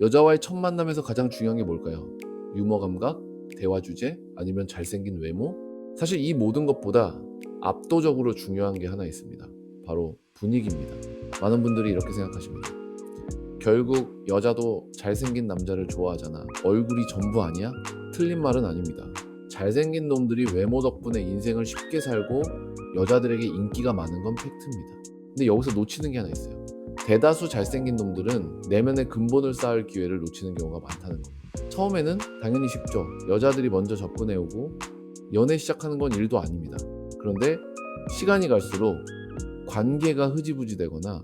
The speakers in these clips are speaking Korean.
여자와의 첫 만남에서 가장 중요한 게 뭘까요? 유머 감각, 대화 주제, 아니면 잘생긴 외모? 사실 이 모든 것보다 압도적으로 중요한 게 하나 있습니다. 바로 분위기입니다. 많은 분들이 이렇게 생각하십니다. 결국 여자도 잘생긴 남자를 좋아하잖아. 얼굴이 전부 아니야? 틀린 말은 아닙니다. 잘생긴 놈들이 외모 덕분에 인생을 쉽게 살고 여자들에게 인기가 많은 건 팩트입니다. 근데 여기서 놓치는 게 하나 있어요. 대다수 잘생긴 놈들은 내면의 근본을 쌓을 기회를 놓치는 경우가 많다는 겁니다. 처음에는 당연히 쉽죠. 여자들이 먼저 접근해오고 연애 시작하는 건 일도 아닙니다. 그런데 시간이 갈수록 관계가 흐지부지 되거나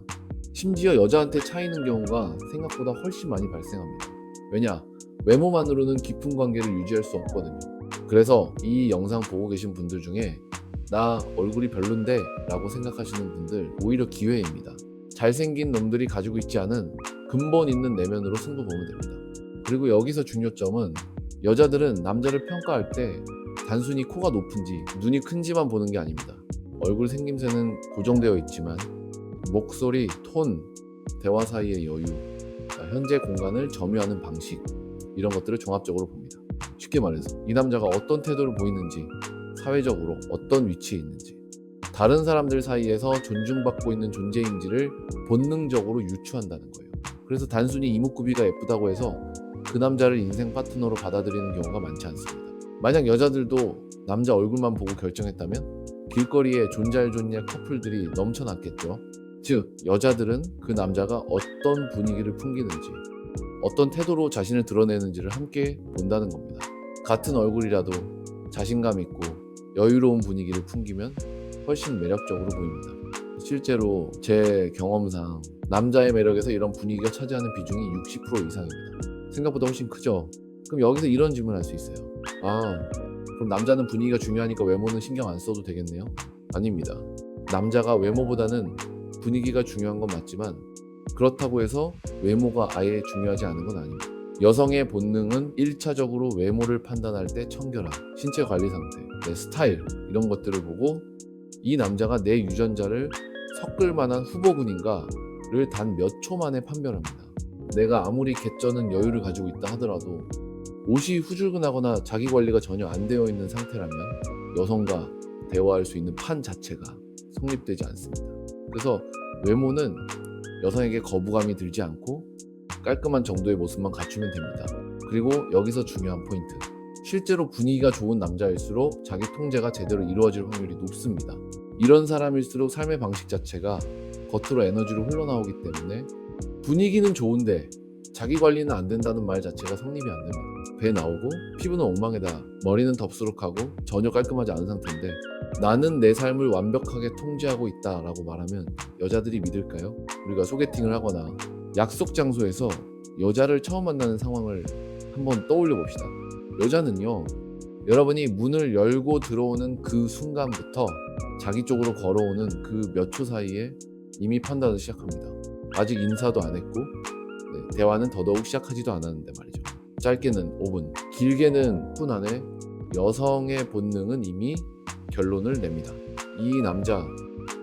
심지어 여자한테 차이는 경우가 생각보다 훨씬 많이 발생합니다. 왜냐? 외모만으로는 깊은 관계를 유지할 수 없거든요. 그래서 이 영상 보고 계신 분들 중에 나 얼굴이 별론데 라고 생각하시는 분들 오히려 기회입니다. 잘생긴 놈들이 가지고 있지 않은 근본 있는 내면으로 승부 보면 됩니다. 그리고 여기서 중요점은 여자들은 남자를 평가할 때 단순히 코가 높은지 눈이 큰지만 보는 게 아닙니다. 얼굴 생김새는 고정되어 있지만 목소리, 톤, 대화 사이의 여유, 현재 공간을 점유하는 방식, 이런 것들을 종합적으로 봅니다. 쉽게 말해서 이 남자가 어떤 태도를 보이는지, 사회적으로 어떤 위치에 있는지, 다른 사람들 사이에서 존중받고 있는 존재인지를 본능적으로 유추한다는 거예요. 그래서 단순히 이목구비가 예쁘다고 해서 그 남자를 인생 파트너로 받아들이는 경우가 많지 않습니다. 만약 여자들도 남자 얼굴만 보고 결정했다면 길거리에 존잘존잘 커플들이 넘쳐났겠죠. 즉, 여자들은 그 남자가 어떤 분위기를 풍기는지, 어떤 태도로 자신을 드러내는지를 함께 본다는 겁니다. 같은 얼굴이라도 자신감 있고 여유로운 분위기를 풍기면 훨씬 매력적으로 보입니다. 실제로 제 경험상 남자의 매력에서 이런 분위기가 차지하는 비중이 60% 이상입니다. 생각보다 훨씬 크죠? 그럼 여기서 이런 질문을 할 수 있어요. 그럼 남자는 분위기가 중요하니까 외모는 신경 안 써도 되겠네요? 아닙니다. 남자가 외모보다는 분위기가 중요한 건 맞지만 그렇다고 해서 외모가 아예 중요하지 않은 건 아닙니다. 여성의 본능은 1차적으로 외모를 판단할 때 청결함, 신체 관리 상태, 내 스타일 이런 것들을 보고 이 남자가 내 유전자를 섞을 만한 후보군인가를 단 몇 초 만에 판별합니다. 내가 아무리 개쩌는 여유를 가지고 있다 하더라도 옷이 후줄근하거나 자기 관리가 전혀 안 되어 있는 상태라면 여성과 대화할 수 있는 판 자체가 성립되지 않습니다. 그래서 외모는 여성에게 거부감이 들지 않고 깔끔한 정도의 모습만 갖추면 됩니다. 그리고 여기서 중요한 포인트. 실제로 분위기가 좋은 남자일수록 자기 통제가 제대로 이루어질 확률이 높습니다. 이런 사람일수록 삶의 방식 자체가 겉으로 에너지로 흘러나오기 때문에 분위기는 좋은데 자기 관리는 안 된다는 말 자체가 성립이 안 됩니다. 배 나오고 피부는 엉망에다 머리는 덥수룩하고 전혀 깔끔하지 않은 상태인데 나는 내 삶을 완벽하게 통제하고 있다라고 말하면 여자들이 믿을까요? 우리가 소개팅을 하거나 약속 장소에서 여자를 처음 만나는 상황을 한번 떠올려 봅시다. 여자는요, 여러분이 문을 열고 들어오는 그 순간부터 자기 쪽으로 걸어오는 그 몇 초 사이에 이미 판단을 시작합니다. 아직 인사도 안 했고 대화는 더더욱 시작하지도 않았는데 말이죠. 짧게는 5분, 길게는 10분 안에 여성의 본능은 이미 결론을 냅니다. 이 남자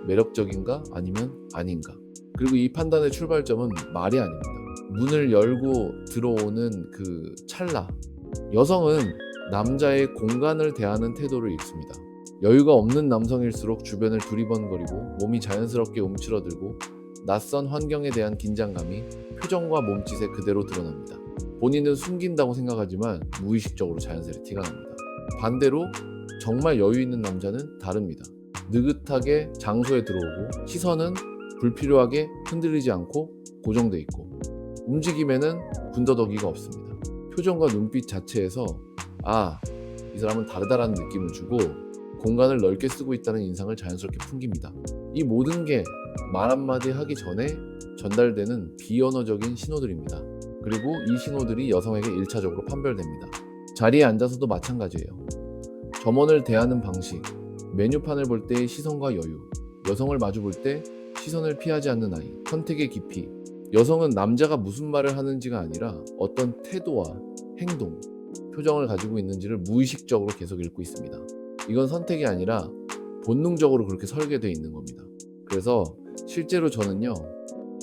매력적인가 아니면 아닌가. 그리고 이 판단의 출발점은 말이 아닙니다. 문을 열고 들어오는 그 찰나, 여성은 남자의 공간을 대하는 태도를 읽습니다. 여유가 없는 남성일수록 주변을 두리번거리고 몸이 자연스럽게 움츠러들고 낯선 환경에 대한 긴장감이 표정과 몸짓에 그대로 드러납니다. 본인은 숨긴다고 생각하지만 무의식적으로 자연스레 티가 납니다. 반대로 정말 여유 있는 남자는 다릅니다. 느긋하게 장소에 들어오고 시선은 불필요하게 흔들리지 않고 고정돼 있고 움직임에는 군더더기가 없습니다. 표정과 눈빛 자체에서 이 사람은 다르다라는 느낌을 주고 공간을 넓게 쓰고 있다는 인상을 자연스럽게 풍깁니다. 이 모든 게 말 한마디 하기 전에 전달되는 비언어적인 신호들입니다. 그리고 이 신호들이 여성에게 1차적으로 판별됩니다. 자리에 앉아서도 마찬가지예요. 점원을 대하는 방식, 메뉴판을 볼 때의 시선과 여유, 여성을 마주 볼 때 시선을 피하지 않는 아이, 선택의 깊이. 여성은 남자가 무슨 말을 하는지가 아니라 어떤 태도와 행동, 표정을 가지고 있는지를 무의식적으로 계속 읽고 있습니다. 이건 선택이 아니라 본능적으로 그렇게 설계되어 있는 겁니다. 그래서 실제로 저는요,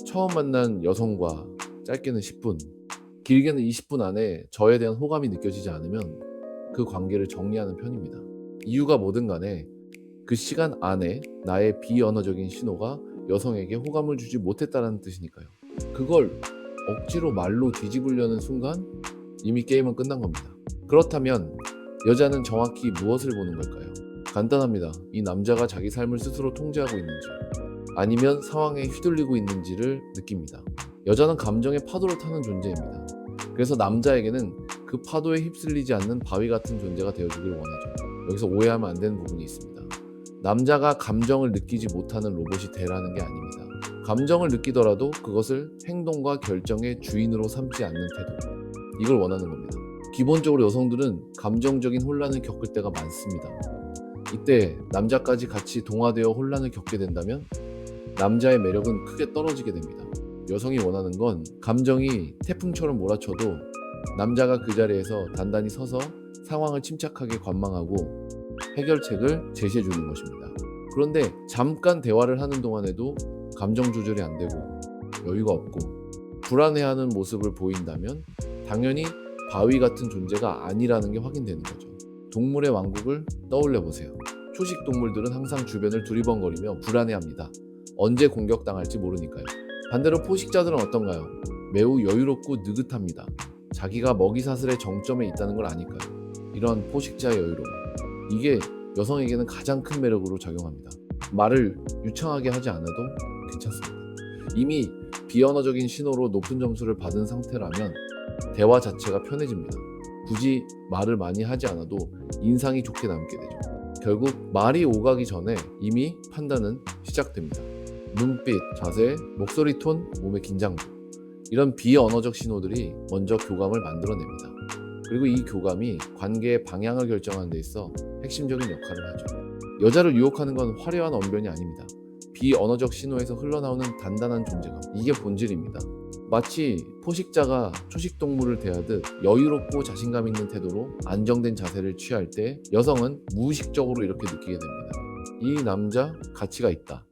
처음 만난 여성과 짧게는 10분, 길게는 20분 안에 저에 대한 호감이 느껴지지 않으면 그 관계를 정리하는 편입니다. 이유가 뭐든 간에 그 시간 안에 나의 비언어적인 신호가 여성에게 호감을 주지 못했다는 뜻이니까요. 그걸 억지로 말로 뒤집으려는 순간 이미 게임은 끝난 겁니다. 그렇다면 여자는 정확히 무엇을 보는 걸까요? 간단합니다. 이 남자가 자기 삶을 스스로 통제하고 있는지 아니면 상황에 휘둘리고 있는지를 느낍니다. 여자는 감정의 파도를 타는 존재입니다. 그래서 남자에게는 그 파도에 휩쓸리지 않는 바위 같은 존재가 되어주길 원하죠. 여기서 오해하면 안 되는 부분이 있습니다. 남자가 감정을 느끼지 못하는 로봇이 되라는 게 아닙니다. 감정을 느끼더라도 그것을 행동과 결정의 주인으로 삼지 않는 태도, 이걸 원하는 겁니다. 기본적으로 여성들은 감정적인 혼란을 겪을 때가 많습니다. 이때 남자까지 같이 동화되어 혼란을 겪게 된다면 남자의 매력은 크게 떨어지게 됩니다. 여성이 원하는 건 감정이 태풍처럼 몰아쳐도 남자가 그 자리에서 단단히 서서 상황을 침착하게 관망하고 해결책을 제시해 주는 것입니다. 그런데 잠깐 대화를 하는 동안에도 감정 조절이 안 되고 여유가 없고 불안해하는 모습을 보인다면 당연히 바위 같은 존재가 아니라는 게 확인되는 거죠. 동물의 왕국을 떠올려 보세요. 초식 동물들은 항상 주변을 두리번거리며 불안해합니다. 언제 공격당할지 모르니까요. 반대로 포식자들은 어떤가요? 매우 여유롭고 느긋합니다. 자기가 먹이사슬의 정점에 있다는 걸 아니까요. 이런 포식자의 여유로움, 이게 여성에게는 가장 큰 매력으로 작용합니다. 말을 유창하게 하지 않아도 괜찮습니다. 이미 비언어적인 신호로 높은 점수를 받은 상태라면 대화 자체가 편해집니다. 굳이 말을 많이 하지 않아도 인상이 좋게 남게 되죠. 결국 말이 오가기 전에 이미 판단은 시작됩니다. 눈빛, 자세, 목소리 톤, 몸의 긴장도, 이런 비언어적 신호들이 먼저 교감을 만들어냅니다. 그리고 이 교감이 관계의 방향을 결정하는 데 있어 핵심적인 역할을 하죠. 여자를 유혹하는 건 화려한 언변이 아닙니다. 비언어적 신호에서 흘러나오는 단단한 존재감, 이게 본질입니다. 마치 포식자가 초식동물을 대하듯 여유롭고 자신감 있는 태도로 안정된 자세를 취할 때 여성은 무의식적으로 이렇게 느끼게 됩니다. 이 남자 가치가 있다.